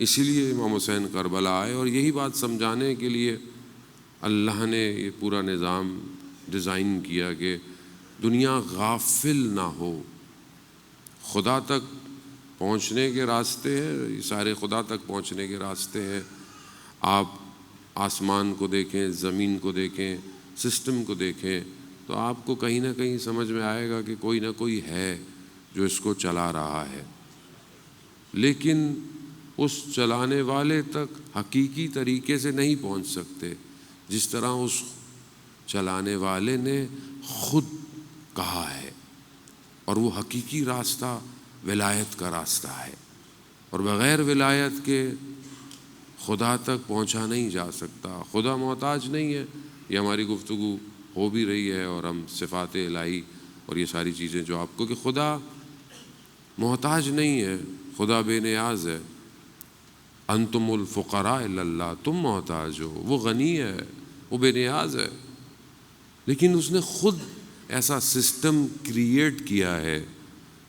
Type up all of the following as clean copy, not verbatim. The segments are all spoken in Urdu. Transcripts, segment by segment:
اسی لیے امام حسین کربلا آئے، اور یہی بات سمجھانے کے لیے اللہ نے یہ پورا نظام ڈیزائن کیا کہ دنیا غافل نہ ہو۔ خدا تک پہنچنے کے راستے ہیں، یہ سارے خدا تک پہنچنے کے راستے ہیں۔ آپ آسمان کو دیکھیں، زمین کو دیکھیں، سسٹم کو دیکھیں، تو آپ کو کہیں نہ کہیں سمجھ میں آئے گا کہ کوئی نہ کوئی ہے جو اس کو چلا رہا ہے، لیکن اس چلانے والے تک حقیقی طریقے سے نہیں پہنچ سکتے جس طرح اس چلانے والے نے خود کہا ہے، اور وہ حقیقی راستہ ولایت کا راستہ ہے، اور بغیر ولایت کے خدا تک پہنچا نہیں جا سکتا۔ خدا محتاج نہیں ہے، یہ ہماری گفتگو ہو بھی رہی ہے، اور ہم صفات الہی اور یہ ساری چیزیں جو آپ کو، کہ خدا محتاج نہیں ہے، خدا بے نیاز ہے۔ انتم الفقراء الی اللہ، تم محتاج ہو، وہ غنی ہے، وہ بے نیاز ہے، لیکن اس نے خود ایسا سسٹم کریٹ کیا ہے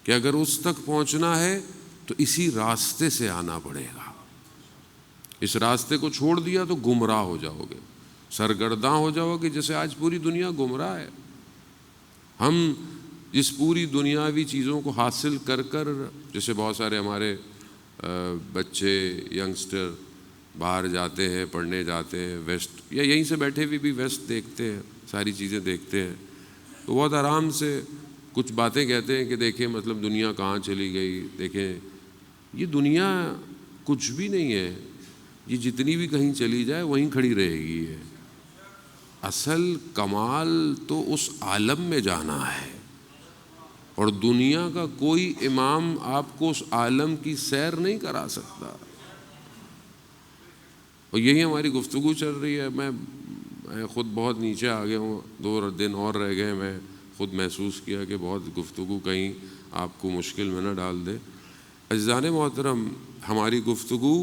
کہ اگر اس تک پہنچنا ہے تو اسی راستے سے آنا پڑے گا۔ اس راستے کو چھوڑ دیا تو گمراہ ہو جاؤ گے، سرگرداں ہو جاؤ گے، جیسے آج پوری دنیا گمراہ ہے۔ ہم اس پوری دنیاوی چیزوں کو حاصل کر کر، جیسے بہت سارے ہمارے بچے ینگسٹر باہر جاتے ہیں، پڑھنے جاتے ہیں ویسٹ، یا یہیں سے بیٹھے ہوئے بھی ویسٹ دیکھتے ہیں، ساری چیزیں دیکھتے ہیں، تو بہت آرام سے کچھ باتیں کہتے ہیں کہ دیکھیں مطلب دنیا کہاں چلی گئی، دیکھیں یہ دنیا کچھ بھی نہیں ہے، یہ جتنی بھی کہیں چلی جائے وہیں کھڑی رہے گی ہے۔ اصل کمال تو اس عالم میں جانا ہے، اور دنیا کا کوئی امام آپ کو اس عالم کی سیر نہیں کرا سکتا۔ اور یہی ہماری گفتگو چل رہی ہے۔ میں خود بہت نیچے آ گیا ہوں، 2 دن اور رہ گئے، میں خود محسوس کیا کہ بہت گفتگو کہیں آپ کو مشکل میں نہ ڈال دے۔ عزیزان محترم، ہماری گفتگو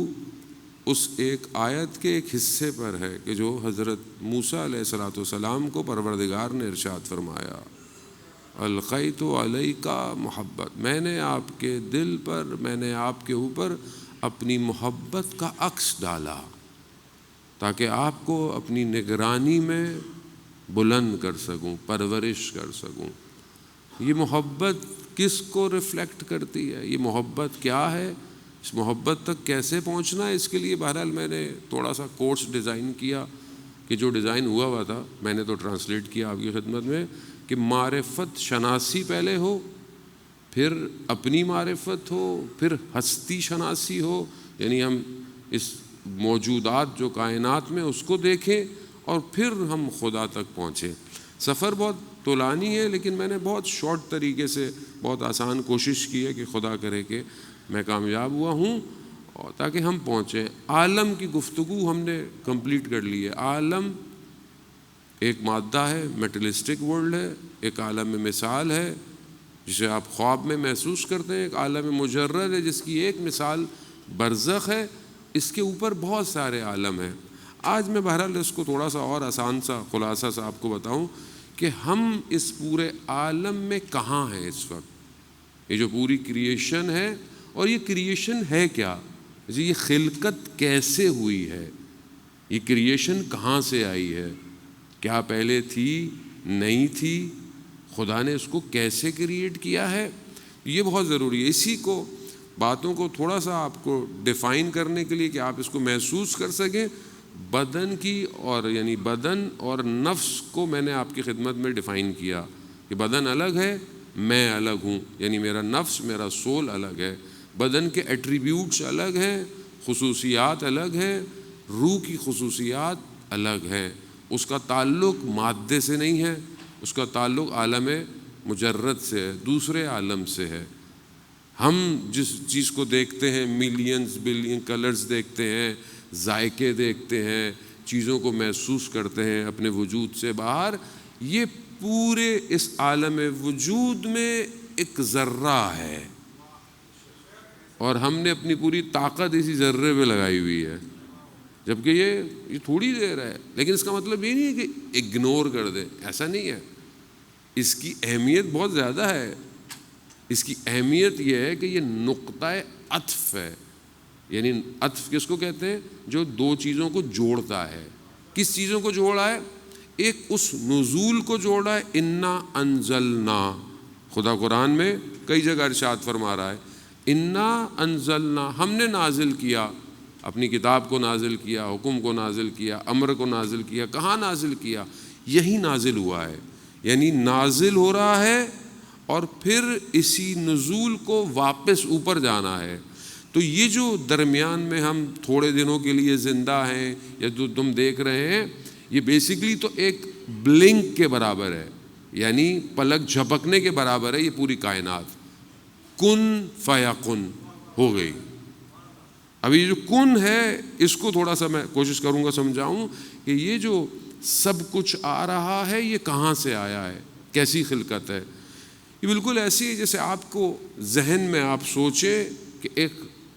اس ایک آیت کے ایک حصے پر ہے کہ جو حضرت موسیٰ علیہ السلام کو پروردگار نے ارشاد فرمایا، القیت علیک محبت، میں نے آپ کے دل پر، میں نے آپ کے اوپر اپنی محبت کا عکس ڈالا تاکہ آپ کو اپنی نگرانی میں بلند کر سکوں، پرورش کر سکوں۔ یہ محبت کس کو ریفلیکٹ کرتی ہے؟ یہ محبت کیا ہے؟ اس محبت تک کیسے پہنچنا ہے؟ اس کے لیے بہرحال میں نے تھوڑا سا کورس ڈیزائن کیا، کہ جو ڈیزائن ہوا تھا میں نے تو ٹرانسلیٹ کیا آپ کی خدمت میں، کہ معرفت شناسی پہلے ہو، پھر اپنی معرفت ہو، پھر ہستی شناسی ہو، یعنی ہم اس موجودات جو کائنات میں اس کو دیکھیں، اور پھر ہم خدا تک پہنچیں۔ سفر بہت طولانی ہے، لیکن میں نے بہت شارٹ طریقے سے بہت آسان کوشش کی ہے کہ خدا کرے کہ میں کامیاب ہوا ہوں، اور تاکہ ہم پہنچیں۔ عالم کی گفتگو ہم نے کمپلیٹ کر لی ہے۔ عالم ایک مادہ ہے، میٹلسٹک ورلڈ ہے، ایک عالم مثال ہے جسے آپ خواب میں محسوس کرتے ہیں، ایک عالم مجرد ہے جس کی ایک مثال برزخ ہے، اس کے اوپر بہت سارے عالم ہیں۔ آج میں بہرحال اس کو تھوڑا سا اور آسان سا خلاصہ سا آپ کو بتاؤں کہ ہم اس پورے عالم میں کہاں ہیں اس وقت۔ یہ جو پوری کریشن ہے، اور یہ کریشن ہے کیا، یہ خلقت کیسے ہوئی ہے، یہ کریشن کہاں سے آئی ہے، کیا پہلے تھی، نہیں تھی، خدا نے اس کو کیسے کریٹ کیا ہے، یہ بہت ضروری ہے۔ اسی کو باتوں کو تھوڑا سا آپ کو ڈیفائن کرنے کے لیے کہ آپ اس کو محسوس کر سکیں، بدن کی اور یعنی بدن اور نفس کو میں نے آپ کی خدمت میں ڈیفائن کیا کہ بدن الگ ہے، میں الگ ہوں، یعنی میرا نفس، میرا سول الگ ہے، بدن کے ایٹریبیوٹس الگ ہیں، خصوصیات الگ ہیں، روح کی خصوصیات الگ ہیں، اس کا تعلق مادے سے نہیں ہے، اس کا تعلق عالم مجرد سے ہے، دوسرے عالم سے ہے۔ ہم جس چیز کو دیکھتے ہیں، ملینز بلین کلرز دیکھتے ہیں، ذائقے دیکھتے ہیں، چیزوں کو محسوس کرتے ہیں اپنے وجود سے باہر، یہ پورے اس عالم وجود میں ایک ذرہ ہے، اور ہم نے اپنی پوری طاقت اسی ذرے پہ لگائی ہوئی ہے، جبکہ یہ تھوڑی دیر ہے، لیکن اس کا مطلب یہ نہیں ہے کہ اگنور کر دیں، ایسا نہیں ہے۔ اس کی اہمیت بہت زیادہ ہے۔ اس کی اہمیت یہ ہے کہ یہ نقطہ عطف ہے، یعنی عطف کس کو کہتے ہیں؟ جو دو چیزوں کو جوڑتا ہے. کس چیزوں کو جوڑا ہے؟ ایک اس نزول کو جوڑا ہے، انا انزلنا. خدا قرآن میں کئی جگہ ارشاد فرما رہا ہے انا انزلنا، ہم نے نازل کیا، اپنی کتاب کو نازل کیا، حکم کو نازل کیا، امر کو نازل کیا. کہاں نازل کیا؟ یہی نازل ہوا ہے. یعنی نازل ہو رہا ہے اور پھر اسی نزول کو واپس اوپر جانا ہے. تو یہ جو درمیان میں ہم تھوڑے دنوں کے لیے زندہ ہیں یا جو تم دیکھ رہے ہیں، یہ بیسیکلی تو ایک بلنک کے برابر ہے، یعنی پلک جھپکنے کے برابر ہے. یہ پوری کائنات کن فیکن ہو گئی. ابھی یہ جو کن ہے اس کو تھوڑا سا میں کوشش کروں گا سمجھاؤں کہ یہ جو سب کچھ آ رہا ہے یہ کہاں سے آیا ہے، کیسی خلقت ہے. یہ بالکل ایسی ہے جیسے آپ کو ذہن میں آپ سوچیں کہ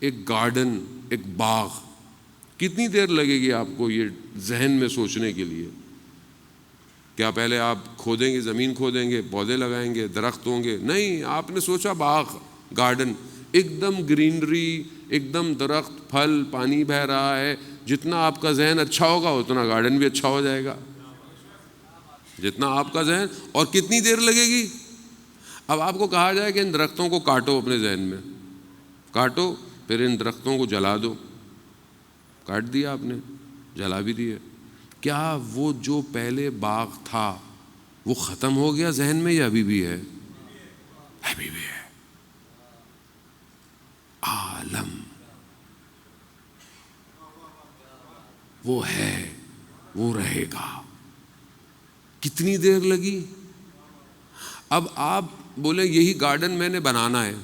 ایک گارڈن، ایک باغ، کتنی دیر لگے گی آپ کو یہ ذہن میں سوچنے کے لیے؟ کیا پہلے آپ کھودیں گے، زمین کھودیں گے، پودے لگائیں گے، درخت ہوں گے؟ نہیں، آپ نے سوچا باغ، گارڈن، ایک دم گرینری، ایک دم درخت، پھل، پانی بہہ رہا ہے. جتنا آپ کا ذہن اچھا ہوگا اتنا گارڈن بھی اچھا ہو جائے گا. جتنا آپ کا ذہن. اور کتنی دیر لگے گی؟ اب آپ کو کہا جائے کہ ان درختوں کو کاٹو، اپنے ذہن میں کاٹو، پھر ان درختوں کو جلا دو. کاٹ دیا آپ نے، جلا بھی دیا. کیا وہ جو پہلے باغ تھا وہ ختم ہو گیا ذہن میں یا ابھی بھی ہے؟ ابھی بھی ہے. عالم وہ ہے، وہ رہے گا. کتنی دیر لگی؟ اب آپ بولے یہی گارڈن میں نے بنانا ہے.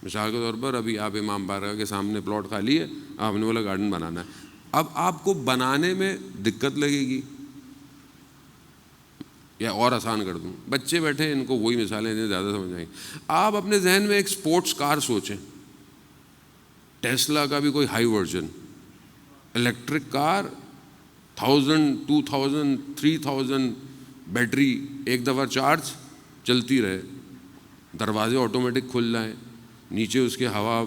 مثال کے طور پر ابھی آپ امام بارگاہ کے سامنے پلاٹ خالی ہے، آپ نے بولا گارڈن بنانا ہے. اب آپ کو بنانے میں دقت لگے گی، یا اور آسان کر دوں، بچے بیٹھے ان کو وہی مثالیں دیں، زیادہ سمجھ آئیں. آپ اپنے ذہن میں ایک سپورٹس کار سوچیں، ٹیسلا کا بھی کوئی high version, electric car, 1000 2000 3000 battery, ایک دفعہ چارج چلتی رہے، دروازے آٹومیٹک کھل جائیں، نیچے اس کے ہوا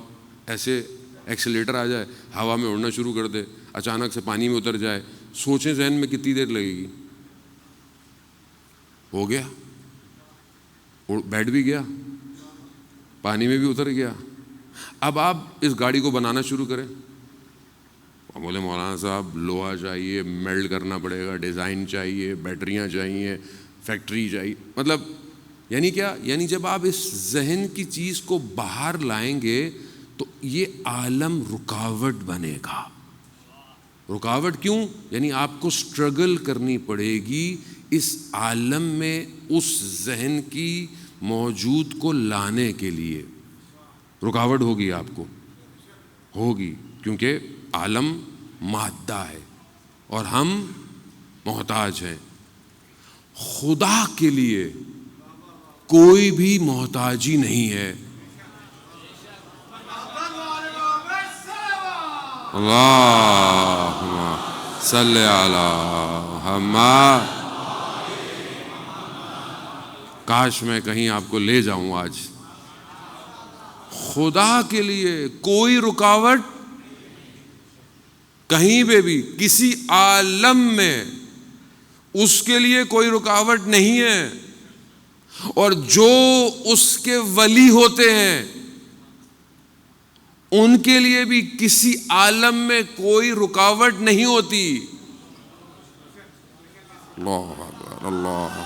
ایسے ایکسیلیٹر آ جائے، ہوا میں اڑنا شروع کر دے، اچانک سے پانی میں اتر جائے. سوچیں ذہن میں کتنی دیر لگے گی؟ ہو گیا، بیٹھ بھی گیا، پانی میں بھی اتر گیا. اب آپ اس گاڑی کو بنانا شروع کریں. بولے مولانا صاحب لوہا چاہیے، میلڈ کرنا پڑے گا، ڈیزائن چاہیے، بیٹریاں چاہیے، فیکٹری چاہیے. مطلب یعنی کیا؟ یعنی جب آپ اس ذہن کی چیز کو باہر لائیں گے تو یہ عالم رکاوٹ بنے گا. رکاوٹ کیوں؟ یعنی آپ کو سٹرگل کرنی پڑے گی اس عالم میں اس ذہن کی موجود کو لانے کے لیے. رکاوٹ ہوگی، آپ کو ہوگی، کیونکہ عالم مادہ ہے اور ہم محتاج ہیں. خدا کے لیے کوئی بھی محتاجی نہیں ہے. اللہم صلی علی محمد. کاش میں کہیں آپ کو لے جاؤں آج. خدا کے لیے کوئی رکاوٹ کہیں پہ بھی، کسی عالم میں اس کے لیے کوئی رکاوٹ نہیں ہے. اور جو اس کے ولی ہوتے ہیں ان کے لیے بھی کسی عالم میں کوئی رکاوٹ نہیں ہوتی. اللہ اکبر، اللہ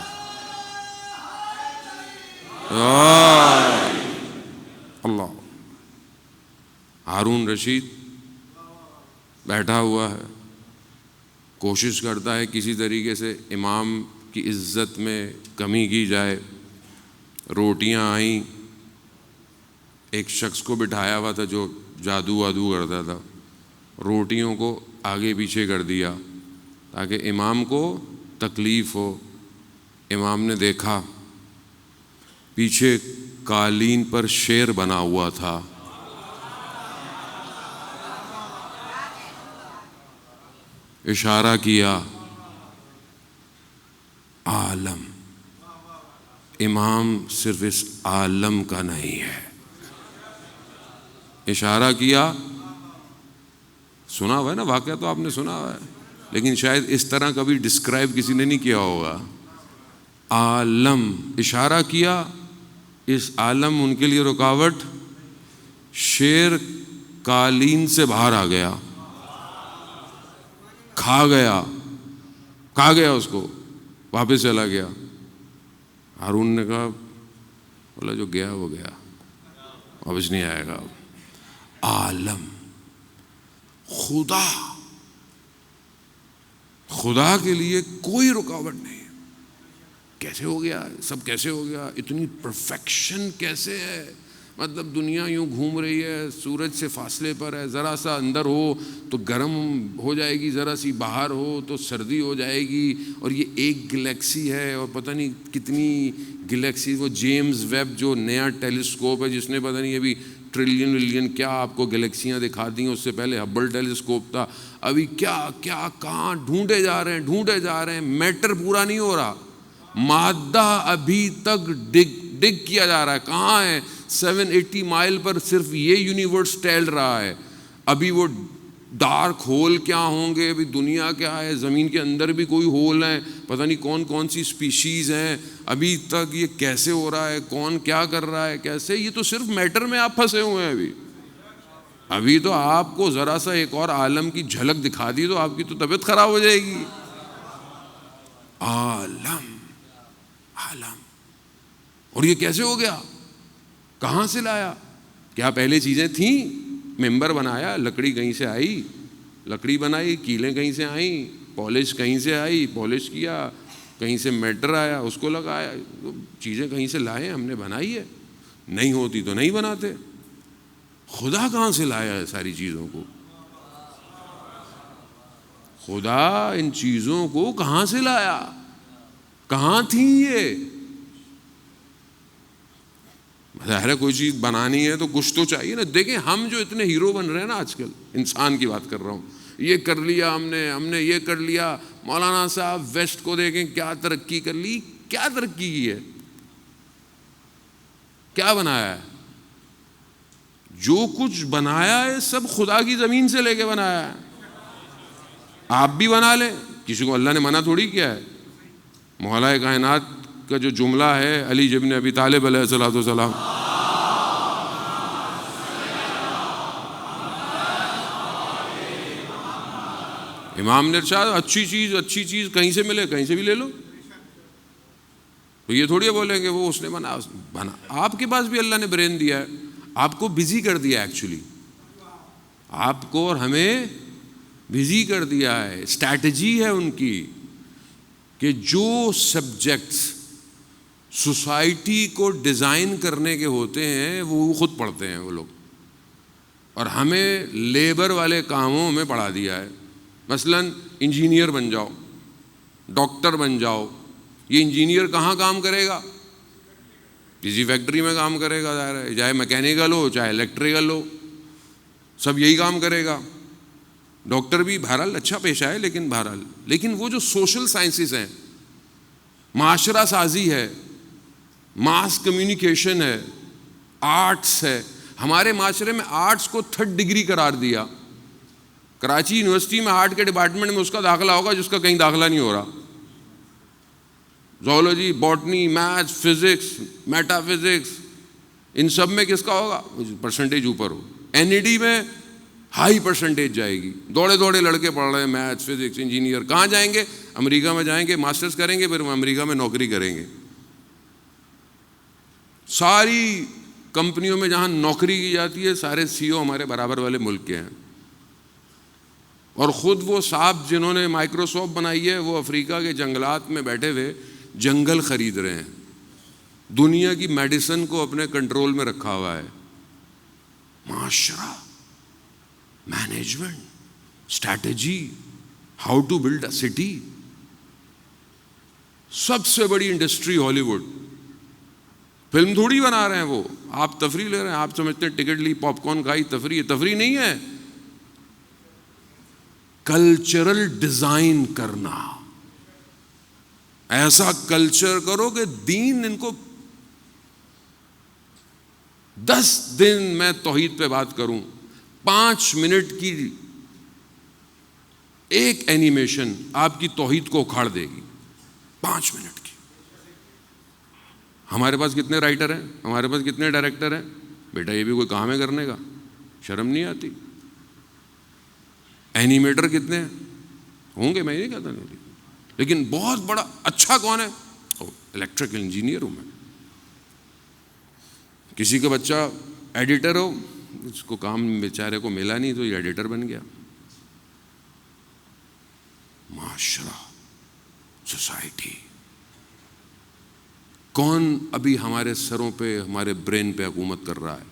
اللہ. ہارون رشید بیٹھا ہوا ہے، کوشش کرتا ہے کسی طریقے سے امام کی عزت میں کمی کی جائے. روٹیاں آئیں، ایک شخص کو بٹھایا ہوا تھا جو جادو وادو کرتا تھا، روٹیوں کو آگے پیچھے کر دیا تاکہ امام کو تکلیف ہو. امام نے دیکھا پیچھے قالین پر شیر بنا ہوا تھا. اشارہ کیا، عالم. امام صرف اس عالم کا نہیں ہے. اشارہ کیا، سنا ہوا ہے نا واقعہ، تو آپ نے سنا ہوا ہے، لیکن شاید اس طرح کبھی ڈسکرائب کسی نے نہیں کیا ہوگا. عالم، اشارہ کیا اس عالم ان کے لیے رکاوٹ. شیر قالین سے باہر آ گیا، کھا گیا اس کو، واپس چلا گیا. ہارون نے کہا، بولا جو گیا وہ گیا، واپس نہیں آئے گا. عالم، خدا کے لیے کوئی رکاوٹ نہیں. کیسے ہو گیا سب، کیسے ہو گیا، اتنی پرفیکشن کیسے ہے؟ مطلب دنیا یوں گھوم رہی ہے، سورج سے فاصلے پر ہے، ذرا سا اندر ہو تو گرم ہو جائے گی، ذرا سی باہر ہو تو سردی ہو جائے گی، اور یہ ایک گلیکسی ہے اور پتہ نہیں کتنی گلیکسی. وہ جیمز ویب جو نیا ٹیلیسکوپ ہے جس نے پتہ نہیں ابھی ٹریلین کیا آپ کو گلیکسیاں دکھا دیں، اس سے پہلے ہبل ٹیلیسکوپ تھا. ابھی کیا کہاں ڈھونڈے جا رہے ہیں. میٹر پورا نہیں ہو رہا، مادہ ابھی تک ڈگ کیا جا رہا ہے. کہاں ہے؟ 780 مائل پر صرف یہ یونیورس ٹہل رہا ہے. ابھی وہ ڈارک ہول کیا ہوں گے، ابھی دنیا کیا ہے، زمین کے اندر بھی کوئی ہول ہیں، پتہ نہیں کون سی سپیشیز ہیں. ابھی تک یہ کیسے ہو رہا ہے، کون کیا کر رہا ہے، کیسے؟ یہ تو صرف میٹر میں آپ پھنسے ہوئے ہیں. ابھی تو آپ کو ذرا سا ایک اور عالم کی جھلک دکھا دی تو آپ کی تو طبیعت خراب ہو جائے گی. عالم. اور یہ کیسے ہو گیا؟ کہاں سے لایا؟ کیا پہلے چیزیں تھیں؟ ممبر بنایا، لکڑی کہیں سے آئی، لکڑی بنائی، کیلیں کہیں سے آئیں، پالش کہیں سے آئی، پالش کیا، کہیں سے میٹر آیا، اس کو لگایا. چیزیں کہیں سے لائے، ہم نے بنائی ہے. نہیں ہوتی تو نہیں بناتے. خدا کہاں سے لایا ہے ساری چیزوں کو؟ خدا ان چیزوں کو کہاں سے لایا؟ کہاں تھیں یہ؟ ظاہر ہے کوئی چیز بنانی ہے تو کچھ تو چاہیے نا. دیکھیں ہم جو اتنے ہیرو بن رہے ہیں نا آج کل، انسان کی بات کر رہا ہوں، یہ کر لیا ہم نے یہ کر لیا. مولانا صاحب ویسٹ کو دیکھیں کیا ترقی کر لی، کیا ترقی کی ہے، کیا بنایا ہے؟ جو کچھ بنایا ہے سب خدا کی زمین سے لے کے بنایا ہے. آپ بھی بنا لیں، کسی کو اللہ نے منع تھوڑی کیا ہے. مولا کائنات کا جو جملہ ہے علی ابن ابی طالب علیہ الصلوۃ والسلام، امام نے ارشاد اچھی چیز کہیں سے ملے کہیں سے بھی لے لو. تو یہ تھوڑی بولیں گے وہ اس نے بنا. آپ کے پاس بھی اللہ نے برین دیا ہے، آپ کو بزی کر دیا. ایکچولی آپ کو اور ہمیں بزی کر دیا ہے. اسٹریٹجی ہے ان کی کہ جو سبجیکٹس سوسائٹی کو ڈیزائن کرنے کے ہوتے ہیں وہ خود پڑھتے ہیں وہ لوگ، اور ہمیں لیبر والے کاموں میں پڑھا دیا ہے. مثلا انجینئر بن جاؤ، ڈاکٹر بن جاؤ. یہ انجینئر کہاں کام کرے گا؟ کسی فیکٹری میں کام کرے گا. ظاہر ہے چاہے میکینیکل ہو چاہے الیکٹریکل ہو، سب یہی کام کرے گا. ڈاکٹر بھی بہرحال اچھا پیشہ ہے، لیکن وہ جو سوشل سائنسز ہیں، معاشرہ سازی ہے، ماس کمیونیکیشن ہے، آرٹس ہے. ہمارے معاشرے میں آرٹس کو 3rd ڈگری قرار دیا. کراچی یونیورسٹی میں آرٹ کے ڈپارٹمنٹ میں اس کا داخلہ ہوگا جس کا کہیں داخلہ نہیں ہو رہا. Zoology, botany, maths, physics, meta physics, ان سب میں کس کا ہوگا؟ پرسنٹیج اوپر ہو. NED میں ہائی پرسنٹیج جائے گی. دوڑے لڑکے پڑھ رہے ہیں میتھس، فزکس، انجینئر. کہاں جائیں گے؟ امریکہ میں جائیں گے، ماسٹرز کریں گے، پھر امریکہ میں نوکری کریں گے. ساری کمپنیوں میں جہاں نوکری کی جاتی ہے سارے CEO ہمارے برابر والے ملک کے ہیں. اور خود وہ صاحب جنہوں نے مائکروسافٹ بنائی ہے وہ افریقہ کے جنگلات میں بیٹھے ہوئے جنگل خرید رہے ہیں. دنیا کی میڈیسن کو اپنے کنٹرول میں رکھا ہوا ہے. معاشرہ، management, strategy, how to build a city. سب سے بڑی انڈسٹری ہالی ووڈ. فلم تھوڑی بنا رہے ہیں وہ، آپ تفریح لے رہے ہیں. آپ سمجھتے ہیں ٹکٹ لی، پاپ کارن کھائی، تفریح نہیں ہے. کلچرل ڈیزائن کرنا، ایسا کلچر کرو کہ دین ان کو 10 دن میں توحید پہ بات کروں، 5 منٹ کی ایک اینیمیشن آپ کی توحید کو اکھاڑ دے گی 5 منٹ کی. ہمارے پاس کتنے رائٹر ہیں, ہمارے پاس کتنے ڈائریکٹر ہیں, بیٹا یہ بھی کوئی کام ہے کرنے کا, شرم نہیں آتی. اینیمیٹر کتنے ہیں ہوں گے, میں یہ نہیں کہتا نہیں, لیکن بہت بڑا اچھا کون ہے, الیکٹریکل انجینئر ہوں میں. کسی کا بچہ ایڈیٹر ہو, اس کو کام بیچارے کو ملا نہیں تو یہ ایڈیٹر بن گیا. معاشرہ, سوسائٹی, کون ابھی ہمارے سروں پہ, ہمارے برین پہ حکومت کر رہا ہے؟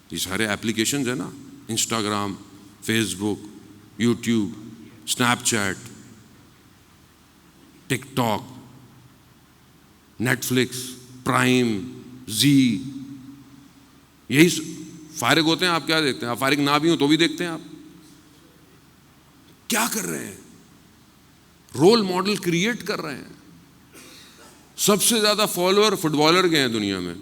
یہ سارے ایپلیکیشنز ہیں نا, انسٹاگرام, فیس بک, یوٹیوب, اسنیپ چیٹ, ٹک ٹاک, نیٹ فلکس, پرائم, زی, یہی فارغ ہوتے ہیں. آپ کیا دیکھتے ہیں؟ آپ فارغ نہ بھی ہوں تو بھی دیکھتے ہیں. آپ کیا کر رہے ہیں؟ رول ماڈل کریٹ کر رہے ہیں. سب سے زیادہ فالوور فٹ بالر کے ہیں دنیا میں.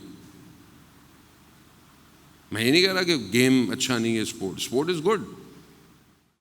میں یہ نہیں کہہ رہا کہ گیم اچھا نہیں ہے, اسپورٹ از گڈ,